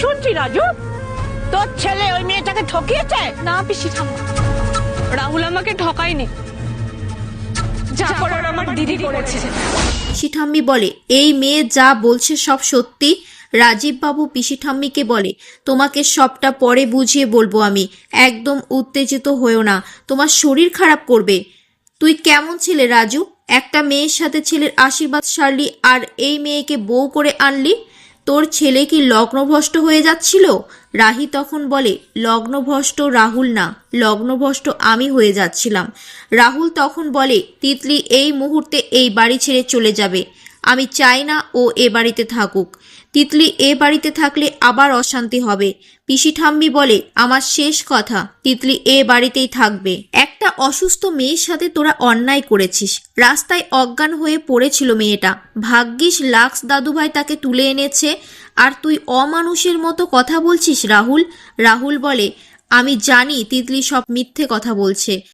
শুনছি রাজু, তোর ছেলে ওই মেয়েটাকে ঠকিয়েছে? না পিসি ঠাম্মা, রাহুল আমাকে ঠকায়নি, যা করার আমার দিদি করেছে। পিসি ঠাম্মি বলে, এই মেয়ে যা বলছে সব সত্যি? রাজীব বাবু পিসি ঠাম্মিকে বলে, তোমাকে সবটা পরে বুঝিয়ে বলবো আমি, একদম উত্তেজিত হয়েও না, তোমার শরীর খারাপ করবে। তুই কেমন ছেলে রাজু, একটা মেয়ের সাথে ছেলের আশীর্বাদ সারলি আর এই মেয়েকে বউ করে আনলি। তোর ছেলে কি লগ্নভ্রষ্ট হয়ে যাচ্ছিল? রাহি তখন বলে, লগ্নভ্রষ্ট রাহুল না, লগ্নভ্রষ্ট আমি হয়ে যাচ্ছিলাম। রাহুল তখন বলে, তিতলি এই মুহূর্তে এই বাড়ি ছেড়ে চলে যাবে, আমি চাই না ও এ বাড়িতে থাকুক। তিতলি এ বাড়িতে থাকলে আবার অশান্তি হবে। পিসি ঠাম্মি বলে, আমার শেষ কথা, তিতলি এ বাড়িতেই থাকবে। একটা অসুস্থ মেয়ের সাথে তোরা অন্যায় করেছিস, রাস্তায় অজ্ঞান হয়ে পড়েছিল মেয়েটা, ভাগ্যিস লাক্স দাদুভাই তাকে তুলে এনেছে, আর তুই অমানুষের মতো কথা বলছিস রাহুল। রাহুল বলে, আমি জানি তিতলি সব মিথ্যে কথা বলছে,